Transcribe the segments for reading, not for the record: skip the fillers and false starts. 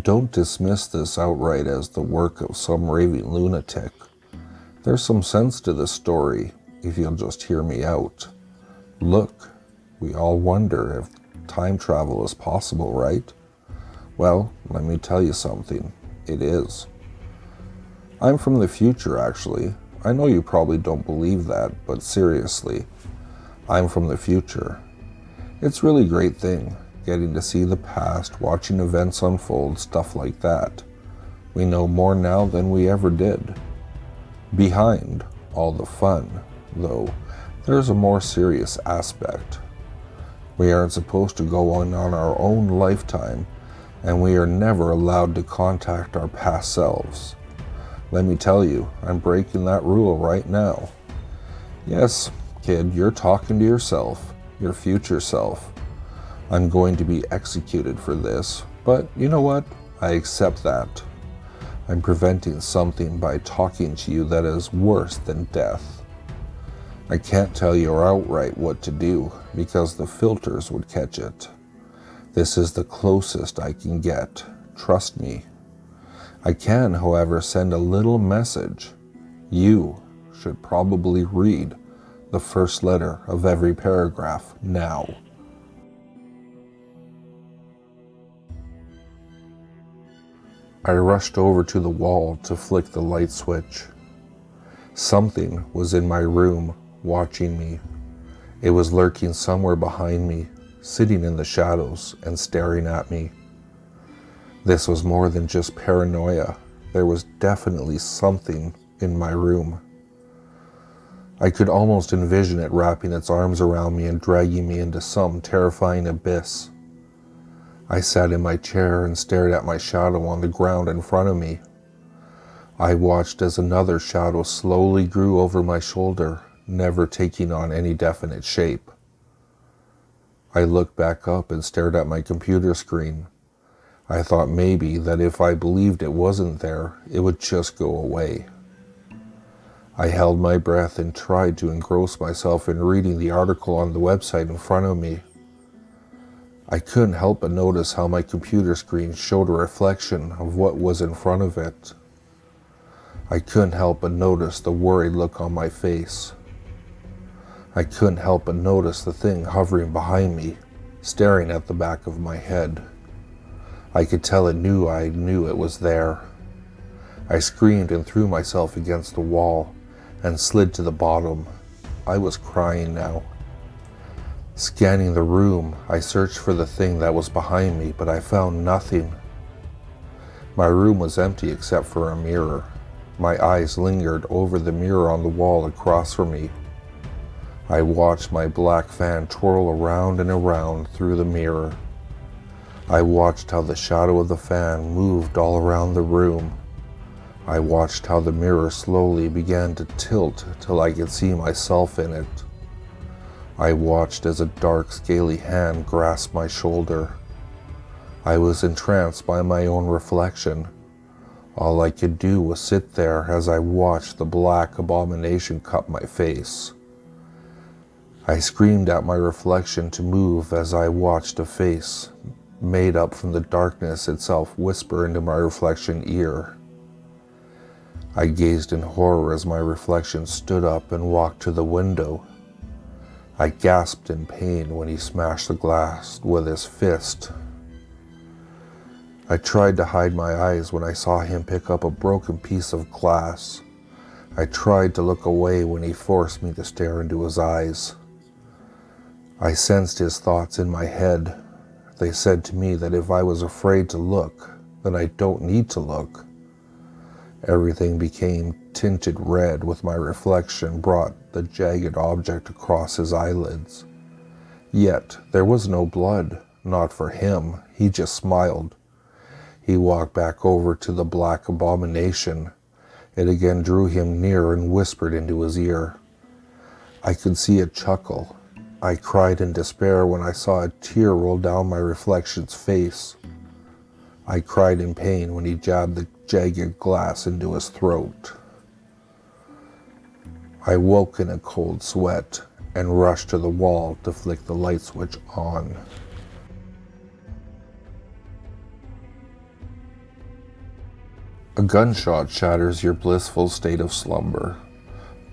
Don't dismiss this outright as the work of some raving lunatic. There's some sense to this story, if you'll just hear me out. Look, we all wonder if time travel is possible, right? Well, let me tell you something. It is. I'm from the future, actually. I know you probably don't believe that, but seriously, I'm from the future. It's really a great thing, getting to see the past, watching events unfold, stuff like that. We know more now than we ever did. Behind all the fun, though, there's a more serious aspect. We aren't supposed to go on our own lifetime, and we are never allowed to contact our past selves. Let me tell you, I'm breaking that rule right now. Yes, kid, you're talking to yourself, your future self. I'm going to be executed for this, but you know what? I accept that. I'm preventing something by talking to you that is worse than death. I can't tell you outright what to do because the filters would catch it. This is the closest I can get, trust me. I can, however, send a little message. You should probably read the first letter of every paragraph now. I rushed over to the wall to flick the light switch. Something was in my room, watching me. It was lurking somewhere behind me, sitting in the shadows and staring at me. This was more than just paranoia. There was definitely something in my room. I could almost envision it wrapping its arms around me and dragging me into some terrifying abyss. I sat in my chair and stared at my shadow on the ground in front of me. I watched as another shadow slowly grew over my shoulder, never taking on any definite shape. I looked back up and stared at my computer screen. I thought maybe that if I believed it wasn't there, it would just go away. I held my breath and tried to engross myself in reading the article on the website in front of me. I couldn't help but notice how my computer screen showed a reflection of what was in front of it. I couldn't help but notice the worried look on my face. I couldn't help but notice the thing hovering behind me, staring at the back of my head. I could tell it knew I knew it was there. I screamed and threw myself against the wall and slid to the bottom. I was crying now. Scanning the room, I searched for the thing that was behind me, but I found nothing. My room was empty except for a mirror. My eyes lingered over the mirror on the wall across from me. I watched my black fan twirl around and around through the mirror. I watched how the shadow of the fan moved all around the room. I watched how the mirror slowly began to tilt till I could see myself in it. I watched as a dark, scaly hand grasped my shoulder. I was entranced by my own reflection. All I could do was sit there as I watched the black abomination cup my face. I screamed at my reflection to move as I watched a face made up from the darkness itself whisper into my reflection ear. I gazed in horror as my reflection stood up and walked to the window. I gasped in pain when he smashed the glass with his fist. I tried to hide my eyes when I saw him pick up a broken piece of glass. I tried to look away when he forced me to stare into his eyes. I sensed his thoughts in my head. They said to me that if I was afraid to look, then I don't need to look. Everything became tinted red with my reflection brought the jagged object across his eyelids. Yet there was no blood, not for him. He just smiled. He walked back over to the black abomination. It again drew him near and whispered into his ear. I could see it chuckle. I cried in despair when I saw a tear roll down my reflection's face. I cried in pain when he jabbed the jagged glass into his throat. I woke in a cold sweat and rushed to the wall to flick the light switch on. gunshot shatters your blissful state of slumber.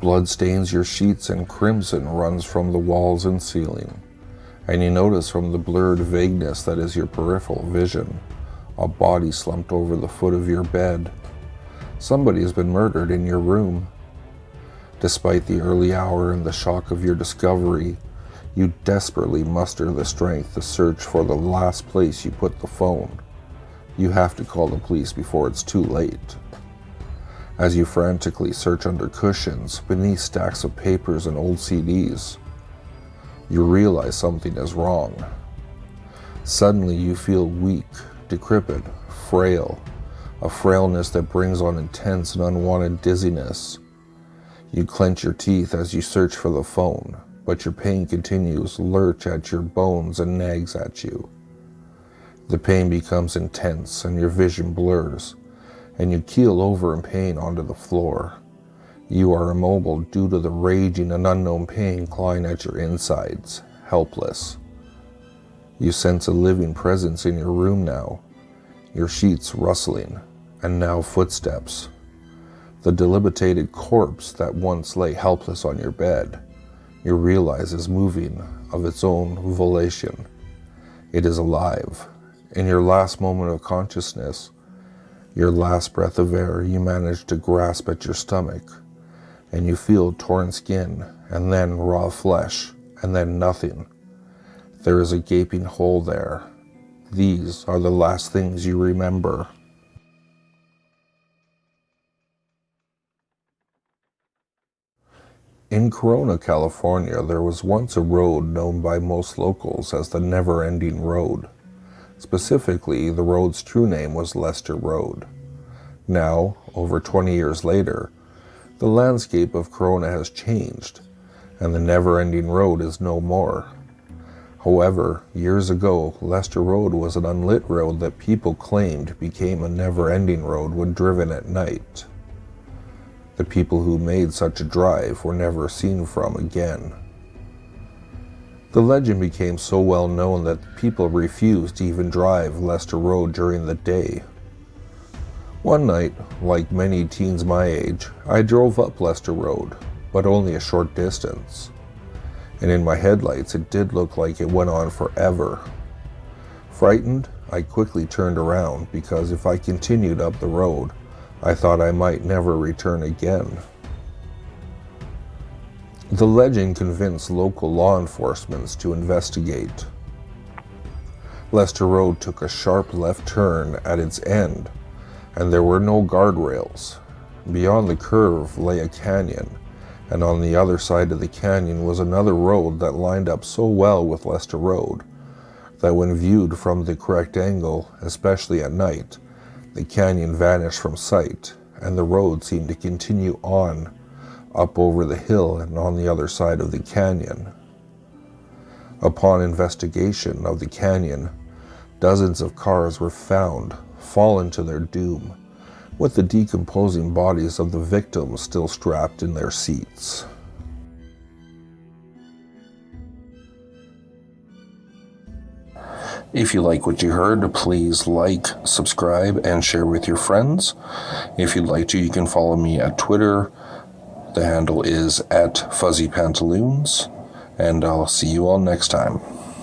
Blood stains your sheets and crimson runs from the walls and ceiling. And you notice from the blurred vagueness that is your peripheral vision, a body slumped over the foot of your bed. Somebody has been murdered in your room. Despite the early hour and the shock of your discovery, you desperately muster the strength to search for the last place you put the phone. You have to call the police before it's too late. As you frantically search under cushions, beneath stacks of papers and old CDs, you realize something is wrong. Suddenly you feel weak, decrepit, frail, a frailness that brings on intense and unwanted dizziness. You clench your teeth as you search for the phone, but your pain continues to lurch at your bones and nags at you. The pain becomes intense and your vision blurs, and you keel over in pain onto the floor. You are immobile due to the raging and unknown pain clawing at your insides, helpless. You sense a living presence in your room now, your sheets rustling, and now footsteps. The dilapidated corpse that once lay helpless on your bed, you realize is moving of its own volition. It is alive. In your last moment of consciousness, your last breath of air, you manage to grasp at your stomach, and you feel torn skin, and then raw flesh, and then nothing. There is a gaping hole there. These are the last things you remember. In Corona, California, there was once a road known by most locals as the Never-Ending Road. Specifically, the road's true name was Lester Road. Now, over 20 years later, the landscape of Corona has changed, and the Never-Ending Road is no more. However, years ago, Lester Road was an unlit road that people claimed became a never-ending road when driven at night. The people who made such a drive were never seen from again. The legend became so well known that people refused to even drive Lester Road during the day. One night, like many teens my age, I drove up Lester Road, but only a short distance. And in my headlights it did look like it went on forever. Frightened, I quickly turned around because if I continued up the road, I thought I might never return again. The legend convinced local law enforcement to investigate. Lester Road took a sharp left turn at its end, and there were no guardrails. Beyond the curve lay a canyon, and on the other side of the canyon was another road that lined up so well with Lester Road that when viewed from the correct angle, especially at night, the canyon vanished from sight, and the road seemed to continue on up over the hill and on the other side of the canyon. Upon investigation of the canyon, dozens of cars were found, fallen to their doom, with the decomposing bodies of the victims still strapped in their seats. If you like what you heard, please like, subscribe, and share with your friends. If you'd like to, you can follow me at Twitter. The handle is @FuzzyPantaloons, and I'll see you all next time.